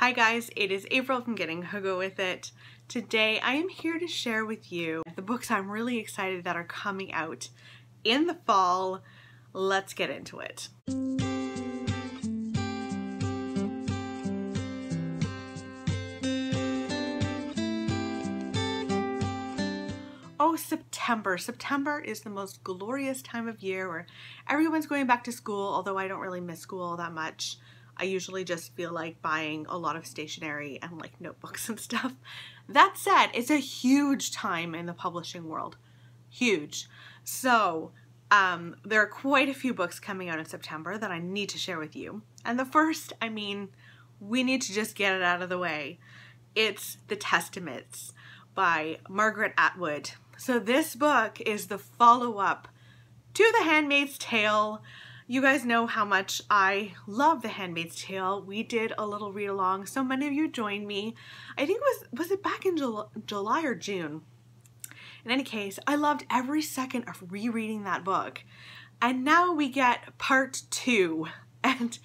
Hi guys, it is April from Getting Hugo With It. Today I am here to share with you the books I'm really excited that are coming out in the fall. Let's get into it. Oh, September. September is the most glorious time of year where everyone's going back to school, although I don't really miss school that much. I usually just feel like buying a lot of stationery and like notebooks and stuff. That said, it's a huge time in the publishing world. Huge. So there are quite a few books coming out in September that I need to share with you. And the first, we need to just get it out of the way. It's The Testaments by Margaret Atwood. So this book is the follow-up to The Handmaid's Tale. You guys know how much I love The Handmaid's Tale. We did a little read along. So many of you joined me. I think was it back in July or June? In any case, I loved every second of rereading that book. And now we get part 2. And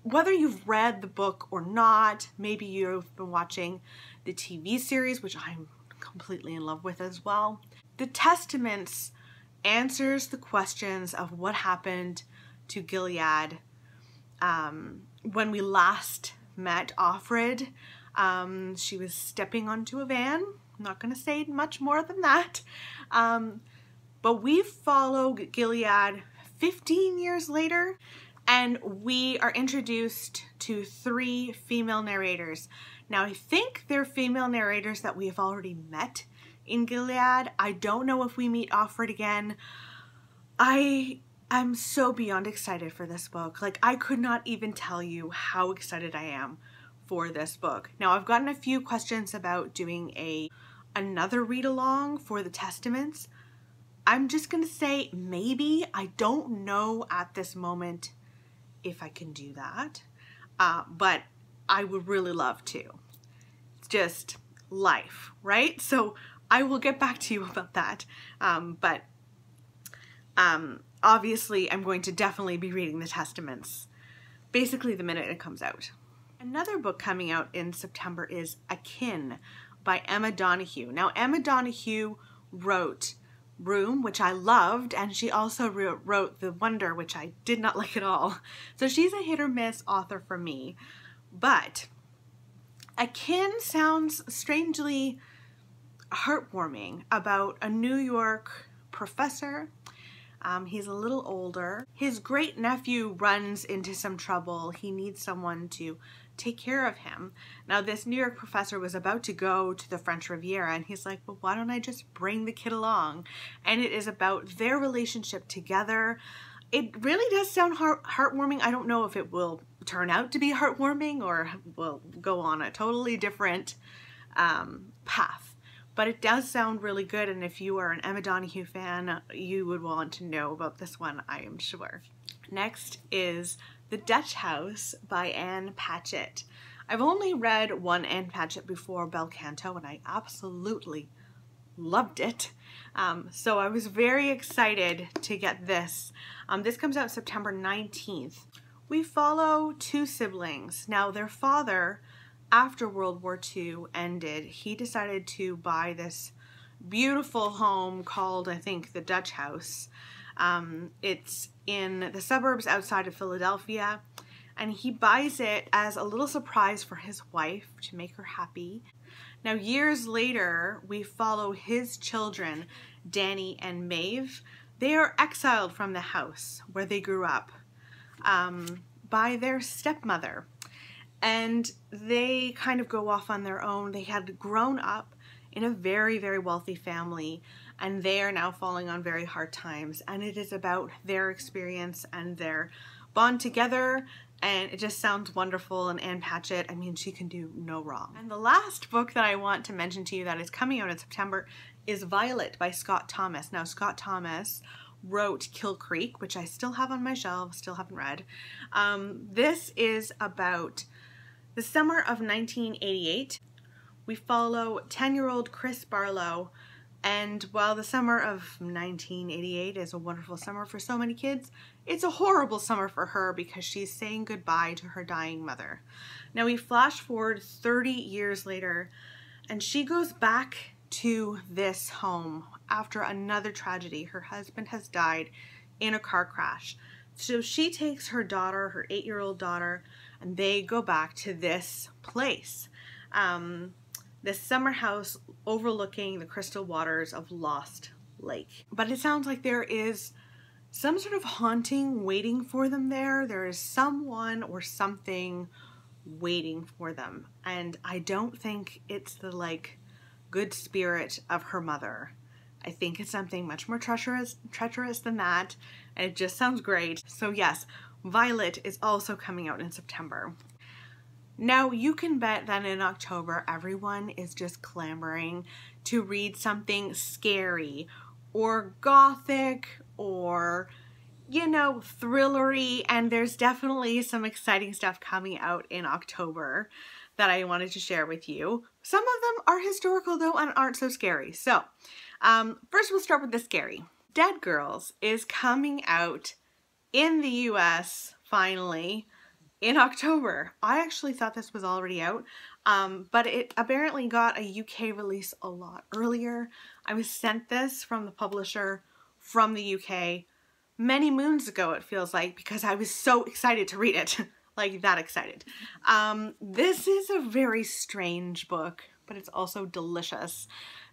whether you've read the book or not, maybe you've been watching the TV series, which I'm completely in love with as well. The Testaments answers the questions of what happened to Gilead when we last met Offred. She was stepping onto a van. I'm not going to say much more than that. But we follow Gilead 15 years later, and we are introduced to 3 female narrators. Now, I think they're female narrators that we have already met in Gilead. I don't know if we meet Offred again. I'm so beyond excited for this book. Like, I could not even tell you how excited I am for this book. Now, I've gotten a few questions about doing another read along for The Testaments. I'm just gonna say maybe. I don't know at this moment if I can do that, but I would really love to. It's just life, right? So I will get back to you about that. Obviously, I'm going to definitely be reading The Testaments basically the minute it comes out. Another book coming out in September is Akin by Emma Donoghue. Now, Emma Donoghue wrote Room, which I loved, and she also wrote The Wonder, which I did not like at all. So she's a hit or miss author for me. But Akin sounds strangely heartwarming about a New York professor. He's a little older. His great nephew runs into some trouble. He needs someone to take care of him. Now, this New York professor was about to go to the French Riviera, and he's like, well, why don't I just bring the kid along? And it is about their relationship together. It really does sound heartwarming. I don't know if it will turn out to be heartwarming or will go on a totally different path. But it does sound really good, and if you are an Emma Donoghue fan, you would want to know about this one, I am sure. Next is The Dutch House by Ann Patchett. I've only read one Ann Patchett before, Bel Canto, and I absolutely loved it. So I was very excited to get this. This comes out September 19th. We follow 2 siblings. Now, their father, after World War II ended, he decided to buy this beautiful home called, I think, the Dutch House. It's in the suburbs outside of Philadelphia, and he buys it as a little surprise for his wife to make her happy. Now, years later, we follow his children, Danny and Maeve. They are exiled from the house where they grew up by their stepmother. And they kind of go off on their own. They had grown up in a very, very wealthy family, and they are now falling on very hard times. And it is about their experience and their bond together, and it just sounds wonderful. And Ann Patchett, I mean, she can do no wrong. And the last book that I want to mention to you that is coming out in September is Violet by Scott Thomas. Now, Scott Thomas wrote Kill Creek, which I still have on my shelf, still haven't read. This is about the summer of 1988. We follow 10-year-old Chris Barlow And while the summer of 1988 is a wonderful summer for so many kids, it's a horrible summer for her because she's saying goodbye to her dying mother. Now we flash forward 30 years later, and she goes back to this home after another tragedy. Her husband has died in a car crash. So she takes her daughter, her 8-year-old daughter, and they go back to this place. This summer house overlooking the crystal waters of Lost Lake. But it sounds like there is some sort of haunting waiting for them there. There is someone or something waiting for them. And I don't think it's the like good spirit of her mother. I think it's something much more treacherous than that. And it just sounds great. So yes, Violet is also coming out in September. Now you can bet that in October everyone is just clamoring to read something scary or gothic or, you know, thrillery, and there's definitely some exciting stuff coming out in October that I wanted to share with you. Some of them are historical though and aren't so scary. So first we'll start with the scary. Dead Girls is coming out in the US finally in October. I actually thought this was already out, but it apparently got a UK release a lot earlier. I was sent this from the publisher from the UK many moons ago, it feels like, because I was so excited to read it. Like that excited. This is a very strange book, but it's also delicious.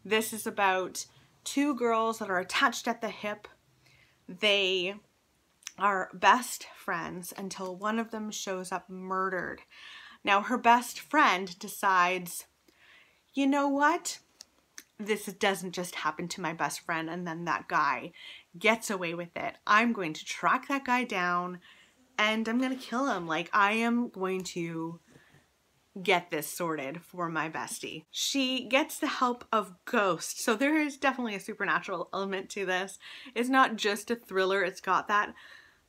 This is about two girls that are attached at the hip. They are best friends until one of them shows up murdered. Now her best friend decides, you know what? This doesn't just happen to my best friend and then that guy gets away with it. I'm going to track that guy down and I'm going to kill him. Like, I am going to get this sorted for my bestie. She gets the help of ghosts. So there is definitely a supernatural element to this. It's not just a thriller. It's got that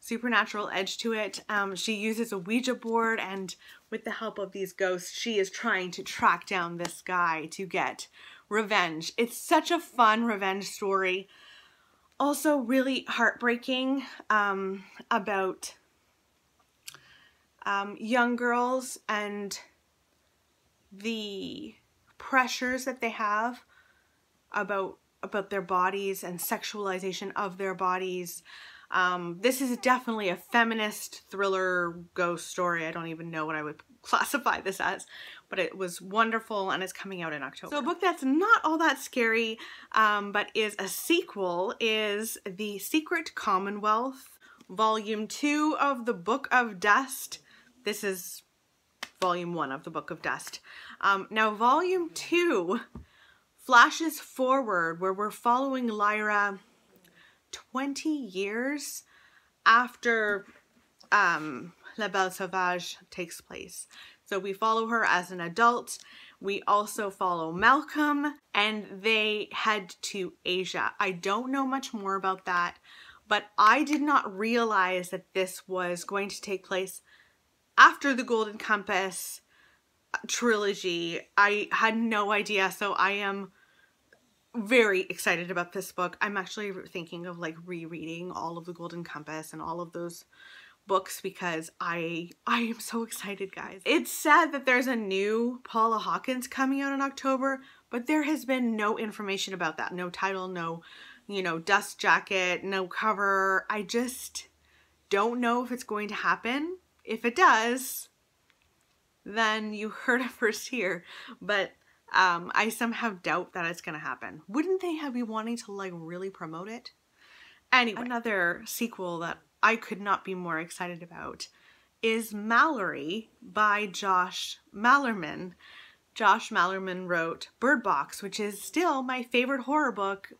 supernatural edge to it. She uses a Ouija board, and with the help of these ghosts, she is trying to track down this guy to get revenge. It's such a fun revenge story. Also really heartbreaking about young girls and the pressures that they have about their bodies and sexualization of their bodies. This is definitely a feminist thriller ghost story. I don't even know what I would classify this as, but it was wonderful and it's coming out in October. So a book that's not all that scary, but is a sequel is The Secret Commonwealth, Volume 2 of the Book of Dust. This is Volume 1 of the Book of Dust. Now Volume 2 flashes forward where we're following Lyra 20 years after La Belle Sauvage takes place. So we follow her as an adult. We also follow Malcolm, and they head to Asia. I don't know much more about that, but I did not realize that this was going to take place after the Golden Compass trilogy. I had no idea, so I am very excited about this book. I'm actually thinking of like rereading all of the Golden Compass and all of those books because I am so excited, guys. It's sad that there's a new Paula Hawkins coming out in October, but there has been no information about that. No title, no, you know, dust jacket, no cover. I just don't know if it's going to happen. If it does, then you heard it first here, but I somehow doubt that it's gonna happen. Wouldn't they be wanting to like really promote it? Anyway, another sequel that I could not be more excited about is Malorie by Josh Malerman. Josh Malerman wrote Bird Box, which is still my favorite horror book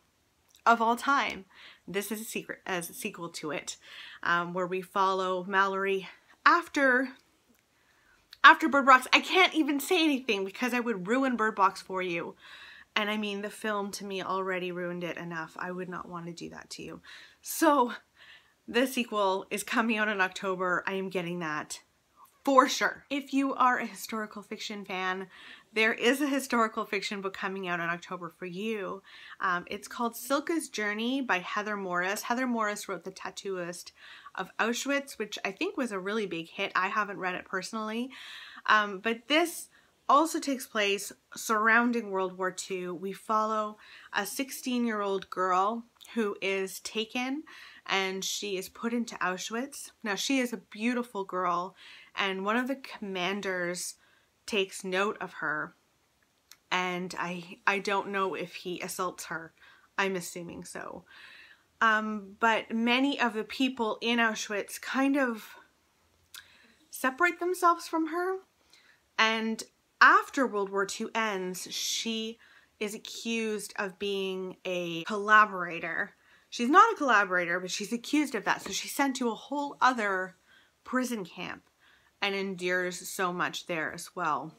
of all time. This is a sequel to it, where we follow Malorie after Bird Box. I can't even say anything because I would ruin Bird Box for you. And I mean, the film to me already ruined it enough. I would not want to do that to you. So the sequel is coming out in October. I am getting that for sure. If you are a historical fiction fan, there is a historical fiction book coming out in October for you. It's called Cilka's Journey by Heather Morris. Heather Morris wrote The Tattooist of Auschwitz, which I think was a really big hit. I haven't read it personally, but this also takes place surrounding World War II. We follow a 16-year-old girl who is taken and she is put into Auschwitz. Now, she is a beautiful girl, and one of the commanders takes note of her, and I don't know if he assaults her. I'm assuming so. But many of the people in Auschwitz kind of separate themselves from her, and after World War II ends, she is accused of being a collaborator. She's not a collaborator, but she's accused of that. So she's sent to a whole other prison camp and endures so much there as well.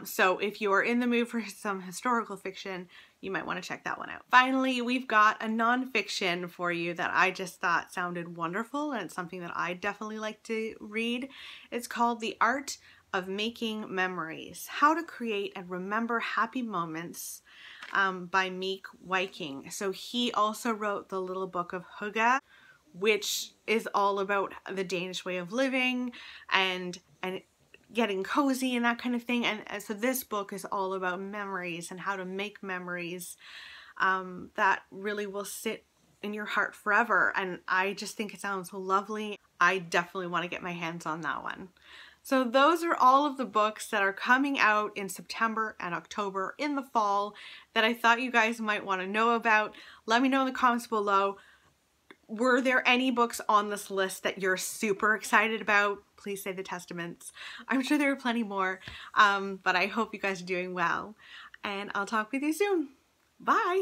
So if you are in the mood for some historical fiction, you might want to check that one out. Finally, we've got a nonfiction for you that I just thought sounded wonderful, and it's something that I definitely like to read. It's called The Art of Making Memories: How to Create and Remember Happy Moments by Meek Wiking. So he also wrote the little book of Hygge, which is all about the Danish way of living and getting cozy and that kind of thing. And so this book is all about memories and how to make memories that really will sit in your heart forever. And I just think it sounds lovely. I definitely want to get my hands on that one. So those are all of the books that are coming out in September and October in the fall that I thought you guys might want to know about. Let me know in the comments below. Were there any books on this list that you're super excited about? Please say The Testaments. I'm sure there are plenty more, but I hope you guys are doing well, and I'll talk with you soon. Bye!